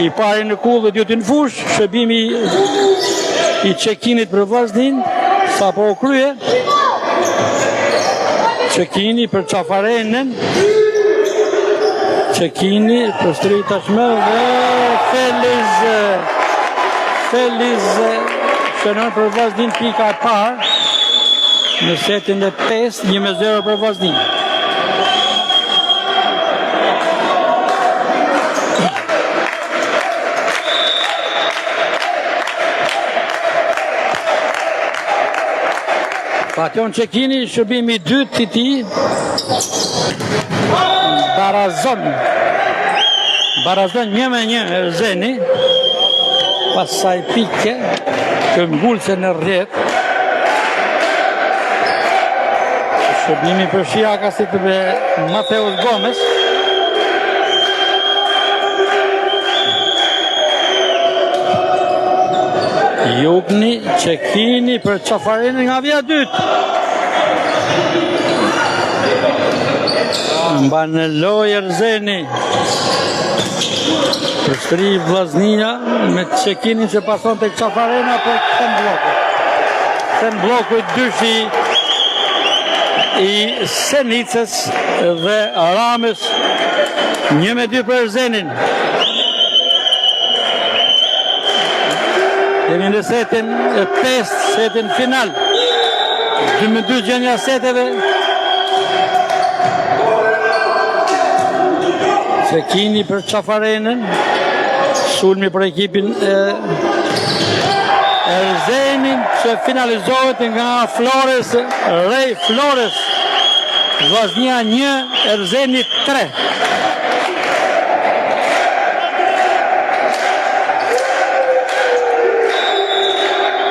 i pari në kull dhe dytin fush, shërbimi i Çekinit për Vllaznin, sa po krye, Çekini për Çafarenën, Çekini për stri tashmë dhe Feliz shënon për Vllaznin pika e parë në setin e 5, 1-0 për Vllaznin. Pation Çekini, shërbimi 2 i tij, Barazon 1-1 Erzeni, pasaj pike, të ngulse në rrjet. Shërbimi për Shijakasit me Mateus Gomes. Jugni, Çekini për Çafarenën nga vija dytë. Mban në lojë Erzeni. Përstri Vllaznia me Çekinin që pason tek Çafarena për këtë bloku. Këtë bloku i dyshi i Senicës dhe Arames, 1-2 për Erzenin. Jemi në setin e 5, setin final. 2-2 gjendja seteve. Çekini për Çafarenën, sulmi për ekipin e Erzenin, që finalizohet nga Flores, Rej Flores. Vllaznia 1, Erzeni 3.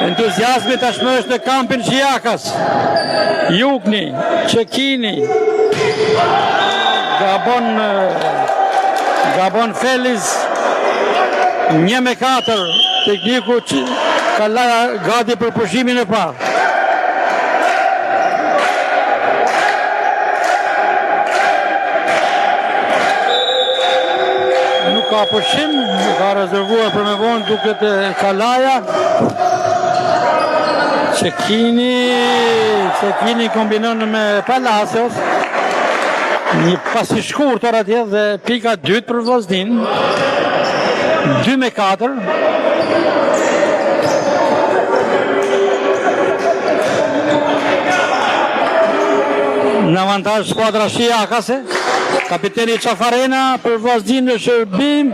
Entuziasmi tashmë është në kampin Shijakas. Jugni, Çekini, Gabon Feliz, 1-4, tekniku Kalaja gati për pushimin e parë. Nuk ka pushim, ka rezervuar për me vonë duket Kalaja. Çekini kombinon me Palacios, një pasi shkurtër atje dhe pika 2 për Vllaznin, 2-4. Në avantazh skuadra Shijakase, kapiteni Çafarena për Vllaznin në shërbim,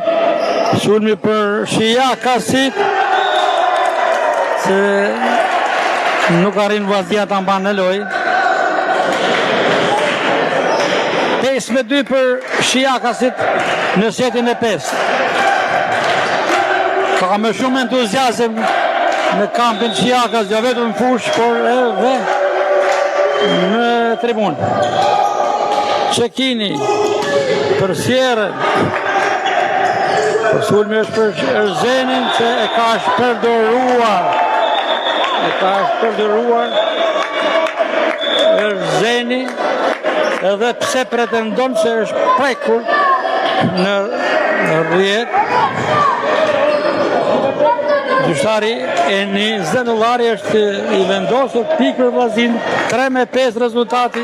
sulmi për Shijakasit, Nuk arrin Vllaznia ta mban në lojë. 5-2 për Shijakasit në setin e 5. Ka më shumë entuziazëm në kampin Shijakas, jo vetëm në fushë, por edhe në tribun. Çekini për Sierën. Sulmi është për Erzenin që e ka shpërdoruar. Erzeni, edhe pse pretendon se është prekur në rrjet. Gjyqtari Eni Zenullari është i vendosur pikë për Vllaznin, 3-5 rezultati.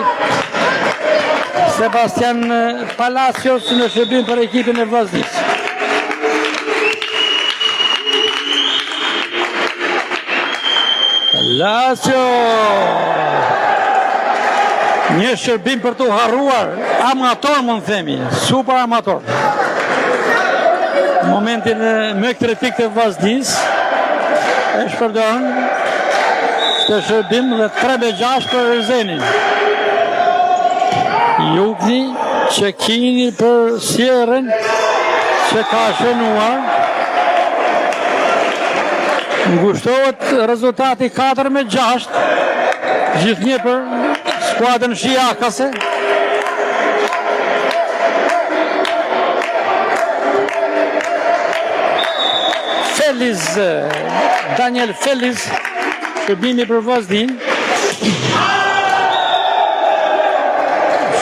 Sebastian Palacios në shërbim për ekipin e Vllaznis. Palacio! Një shërbim për të harruar, amator mund themi, super amator. Momentin më kritik të Vllaznis e shpërdon këtë shërbim dhe 3-6 për Erzenin. Jugni, Çekini për Sierën që ka shënuar. Ngushtohet rezultati 4-6, gjithnjë për skuadrën Shijakase. Daniel Feliz, shërbimi për Vllaznin.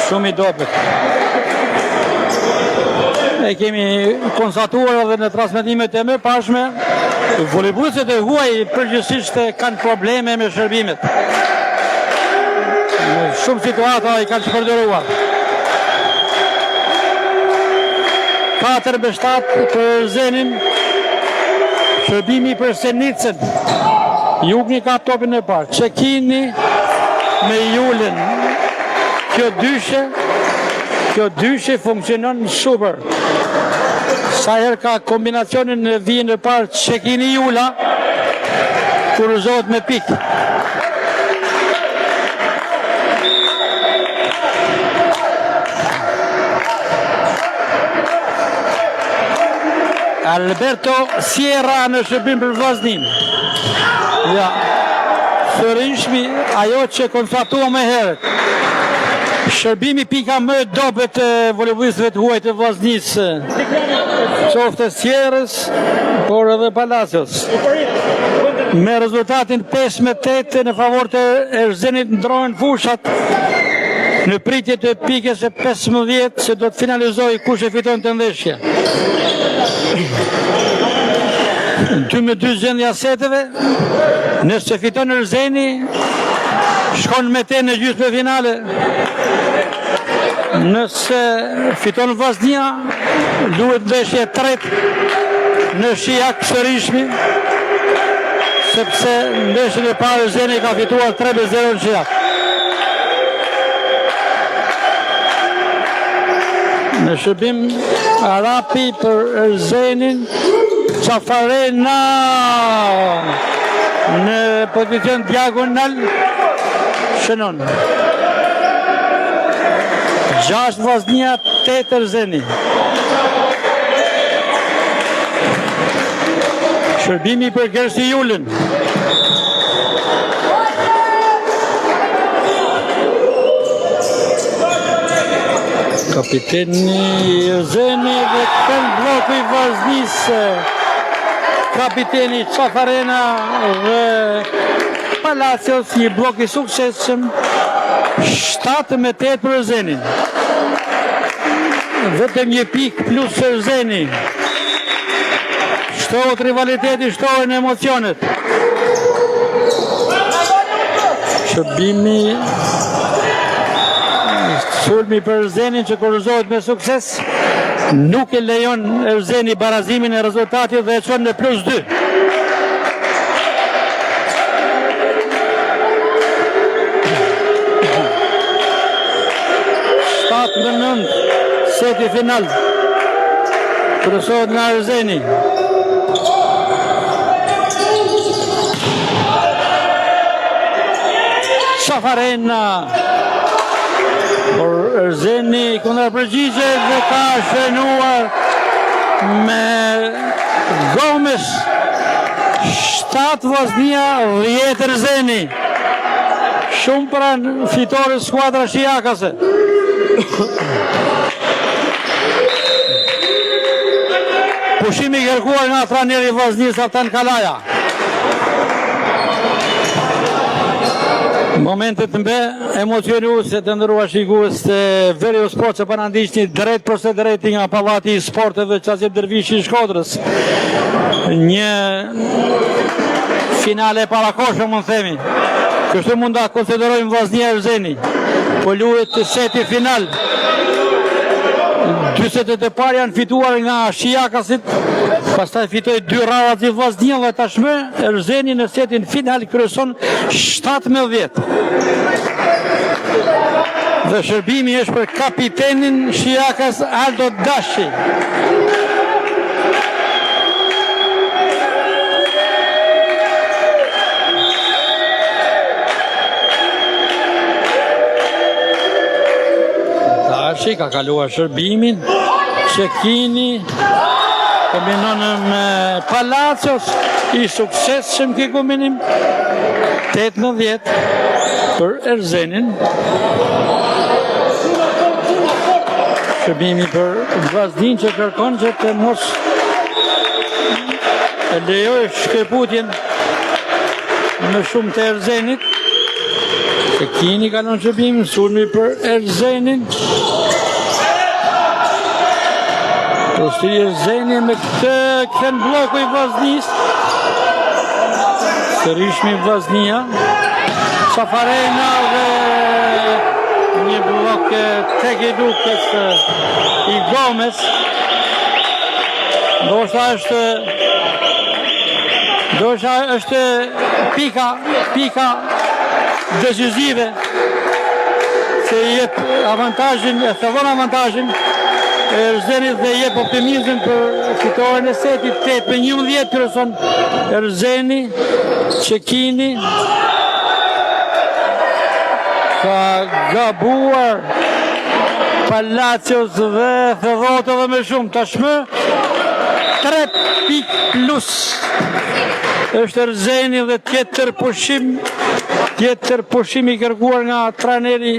Shumë i dobët. E kemi konstatuar edhe në transmetimet e mëparshme, voleybolistët e huaj përgjithsisht kanë probleme me shërbimet. Në shumë situata i kanë shpërdoruar. 4-7 për Erzenin. Shërbimi për Senicën. Jugni ka topin e parë. Çekini me Julen. Kjo dyshe funksionon super. Sa herë ka kombinacionin në vijën e parë Çekini Jula, kurëzohet me pikë. Alberto Sierra në shërbim për Vllaznin. Ja, sërish ajo që konstatuam më herët. Shërbimi pika më dobët e voleybolistëve të huaj të Vllaznis. Qoftë Sierrës, por edhe Palacios. Me rezultatin 5-8 në favor të Erzenit ndrohen fushat në pritje të pikës e 15 që do të finalizoj kush e fiton të ndeshje. 2-2 gjendja seteve, nëse fiton Erzeni, shkon me te në gjysmë finale. Nëse fiton Vllaznia, luhet ndeshje tretë në Shijak sërishmi, sepse ndeshjen e parë Erzeni ka fituar 3-0 në Shijak. Në shërbim Arapi për Erzenin, Qafarena në pozicion diagonal shënon. 6 Vllaznia, 8 Erzeni. Shërbimi për Gersi Julen. Kapiteni Erzeni dhe kënë bloku i Vllaznis. Kapiteni Qafarena dhe Palacios, një blok i suksesshëm. 7-8 për Erzenin. Vetëm një pikë plus Erzeni. Shtohet rivaliteti, shtohen emocionet. Shërbimi sulmi për Erzenin që kurëzohet me sukses. Nuk e lejon Erzeni barazimin e rezultatit dhe e çon në +2. Në 9 seti final kryesohet nga Erzeni. Cafarena. Por Erzeni kundër përgjigje dhe ka shënuar me Gomes. 7 Vllaznia, 10 Erzeni. Shumë pranë fitore skuadra shijakase. Pushimi kërkuar nga trajneri i Vllaznisë Artan Kalaja. Momentet mbe emocionuese të nderuar shikues të Veriu Sport që po na ndiqni drejt për së drejti nga Pallati i Sporteve Qasip Dervishi i Shkodrës. Një finale parakoshme mund themi. Kështu mund ta konsiderojmë Vllaznia Erzeni. Po luhet seti final. 40 e parë janë fituar nga shijakasit, pastaj fitoi 2 radhat i Vllaznia dhe tashmë Erzeni në setin final kryeson 17. Dhe shërbimi është për kapitenin shijakas Aldo Dashi. Dashi ka kaluar shërbimin, Cekini kombinon me Palacios, i suksesshëm ky kombinim. 18 për Erzenin. Shërbimi për Vllaznin që kërkon që të mos e lejoj shkëputjen më shumë të Erzenit. Cekini kalon shërbimin, sulmi për Erzenin. Prostri Erzeni me këtë bloku i Vllaznisë. Sërishmi Vllaznia. Cafarena dhe një blok tek i dukes i Gomes. Ndoshta është pika decisive se jep avantazhin, e thevon avantazhin Erzenit dhe jep optimizëm për fitoren e setit. 8-11 kryeson Erzeni. Cekini ka gabuar Palacios dhe thevot edhe më shumë. Tashmë 3 pik plus është Erzeni dhe tjetër pushim i kërkuar nga trajneri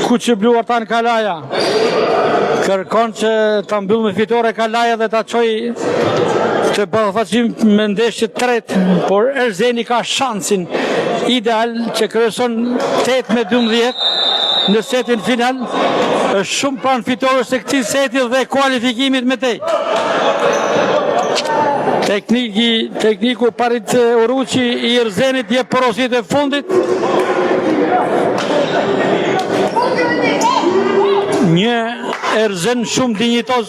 Kuqiblu Artan Kalaja. Kërkon që ta mbyll me fitore Kalaja dhe ta çoj të ballafaqim me ndeshje të tretë, por Erzeni ka shansin ideal që kryeson 8-12 në setin final. Është shumë pranë fitores së këtij seti dhe kualifikimit me tej. Tekniku Parit Uruqi i Erzenit jep porosit e fundit. Një Erzen shumë dinjitoz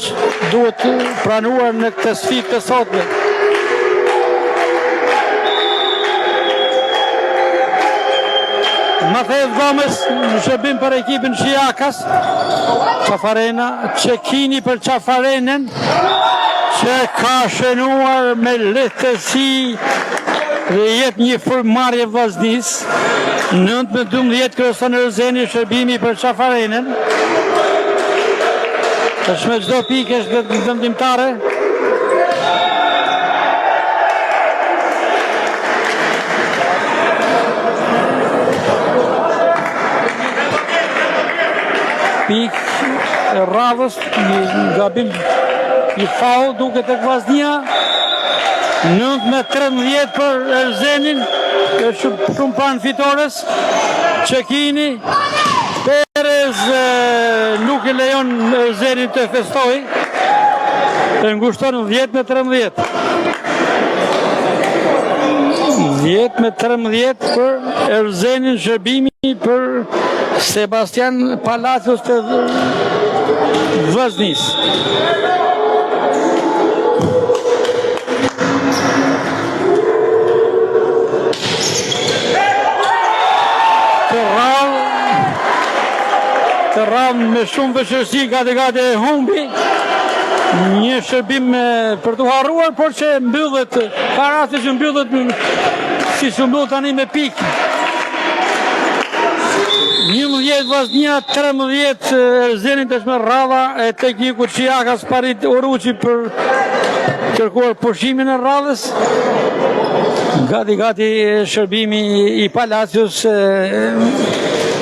duhet pranuar në këtë sfidë të sotme. Matej Gomes në shërbim për ekipin shijakas. Cafarena, Cekini për Cafarenen, që ka shënuar me lehtësi dhe jep një frymëmarrje Vllaznisë. 9-12 kryeson Erzeni, shërbimi për Cafarenen. Tashmë çdo pikë është vendimtare. Pikë e radhës, një gabim, një faul duket tek Vllaznia. 9-13 për Erzenin, është shumë pranë fitores. Cekini, Perez nuk e lejon Erzenin të festoj, e ngushton 10-13. 10-13 për Erzenin, shërbimi për Sebastian Palacios të Vllaznisë. Të rram me shumë vështirësi gati e humbi. Një shërbim për të harruar, por që mbyllet, ka raste që mbyllet si që mbyll tani me pikë. 11 Vllaznia, 13 Erzeni, tashmë rradha e teknikut Qiakas parit Oruçi për kërkuar pushimin e rradhës. Gati shërbimi i Palacios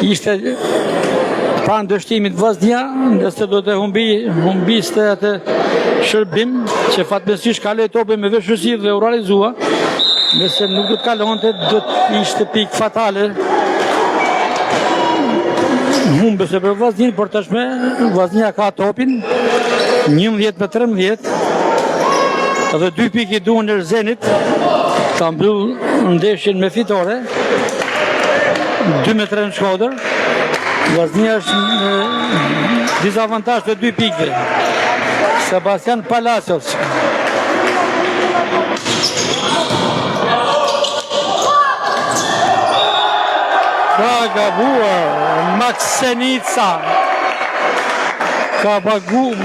ishte pranë dështimit Vllaznia, ndërsa do të humbiste atë shërbim që fatmirësisht kaloi topi me veshësi dhe u realizua. Nëse nuk do të kalonte, do të ishte pikë fatale. Humbese për Vllaznin, por tashmë Vllaznia ka topin 11-13 dhe 2 pikë i duhen Erzenit ta mbyll ndeshjen me fitore. 2-3 në Shkodër. Vllaznia është në dizavantazh të 2 pikëve. Sebastian Palacios. Ka gabuar Maksenica. Ka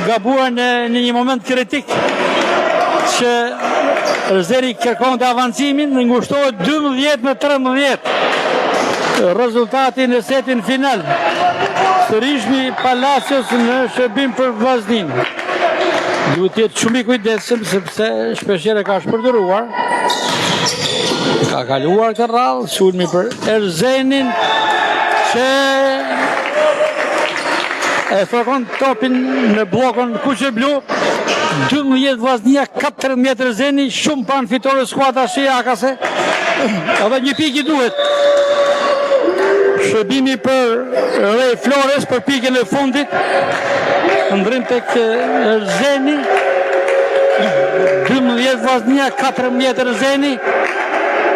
gabuar në një moment kritik që Erzeni kërkonte avancimin, ngushtohet 12-13. Rezultati në setin final. Sërishmi Palacios në shërbim për Vllaznin. Duhet të jetë shumë i kujdesshëm sepse shpeshherë ka shpërdoruar. Ka kaluar këtë rradhë, sulmi për Erzenin që e fërkon topin në blokon kuqe blu. 12 Vllaznia, 14 Erzeni, shumë pranë fitore skuadra Qiakase. Edhe një pikë i duhet. Shërbimi për Rej Flores për pikën e fundit. Ndrim tek Erzeni. 12 Vllaznia, 14 Erzeni.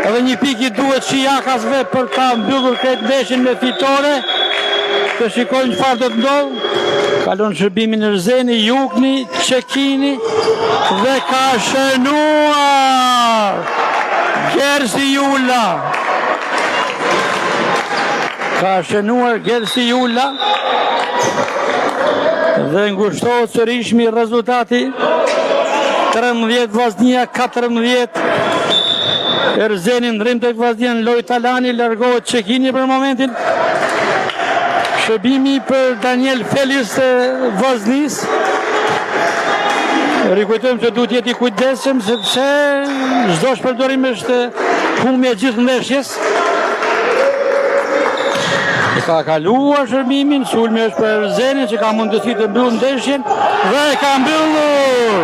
Edhe një pikë i duhet Qiakasve për ta mbyllur këtë ndeshjen me fitore. Të shikojnë çfarë do të ndodhë. Kalon shërbimin Erzeni, Jukni, Qekini dhe ka shënuar Gersi Jula. Ka shënuar Gersi Jula dhe ngushtohet sërishmi rezultati 13 Vllaznia, 14 Erzeni. Ndrim tek Vllaznia, Loj Talani, largohet Qekini për momentin. Shërbimi për Daniel Felis të Vllaznis. Rikujtojmë që duhet jeti kujdesshëm sepse çdo shpërdorim është humbje gjithë ndeshjes. Ka kaluar shërbimin, sulmi është për Erzenin që ka mundësi të mbyllë ndeshjen dhe ka mbyllur.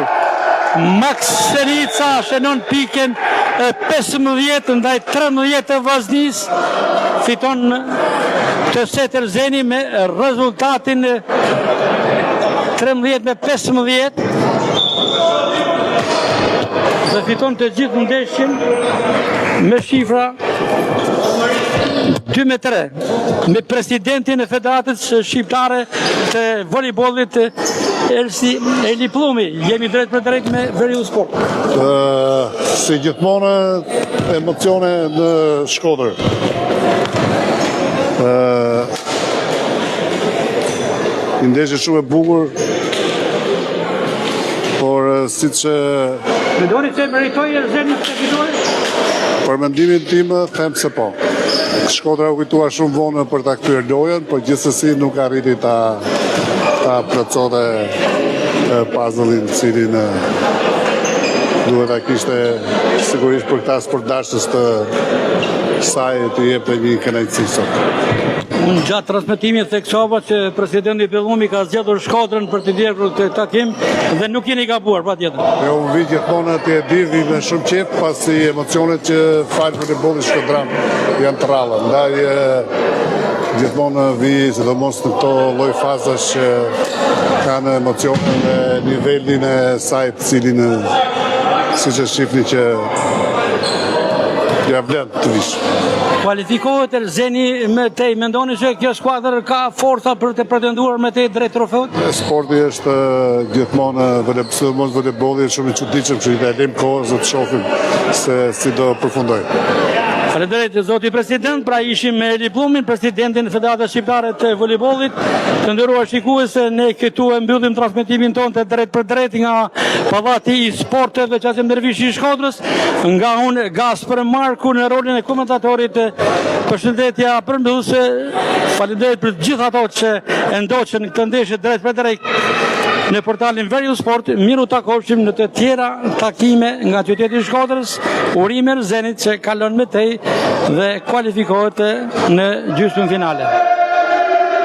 Maksenica shënon pikën e 15 ndaj 13 të Vllaznis. Fiton të set Erzeni me rezultatin 13-15 dhe fiton të gjithë ndeshjen me shifra 2-3 me presidentin e Federatës Shqiptare të volejbollit Eli Plumi. Jemi drejt për drejt me Veriu Sport. Si gjithmonë emocione në Shkodër. Një ndeshje shumë e bukur, por siç Mendoni se meritoi Erzeni të fitore? për mendimin tim them se po. Shkodra u kujtua shumë vonë për ta kthyer lojën, por gjithsesi nuk arriti ta plotësonte puzzle-in cilin duhet ta kishte sigurisht për këta sportdashës të saj të jepte një kënaqësi sot. Unë gjatë transmetimit theksova që presidenti Bellumi ka zgjedhur Shkodrën për të ndjerë këtë takim dhe nuk jeni gabuar, patjetër. Unë vi gjithmonë të e di me shumë qejf pasi emocionet që falë volejbollit shkodran janë të rralla. Ndaj gjithmonë vi sidomos në këto lloj fazash që kanë emocione dhe nivelin e saj të cilin siç e shihni që ja vlen të vish. Kualifikohet Erzeni me tej, mendoni se kjo skuadër ka forca për të pretenduar me tej drejt trofeut? Sporti është gjithmonë sidomos volejbolli shumë i çuditshëm, kështu që e lëm kohën të shohim se si do përfundoj. Faleminderit zoti president, pra ishim me Eli Blumin, presidentin e Federatës Shqiptare të Voleybollit. Të nderuar shikuese, ne këtu e mbyllim transmetimin tonë të drejt për drejt nga Pallati i Sporteve Qasem Dervishi i Shkodrës, nga unë Gasper Marku në rolin e komentatorit. Përshëndetja përmbysuse. Faleminderit për gjithë ato që e ndoqën këtë ndeshje drejt për drejt në portalin Veriu Sport. Miru takoshim në të tjera takime nga qyteti i Shkodrës. Urime Zenit që kalon me tej dhe kualifikohet në gjysmën finale.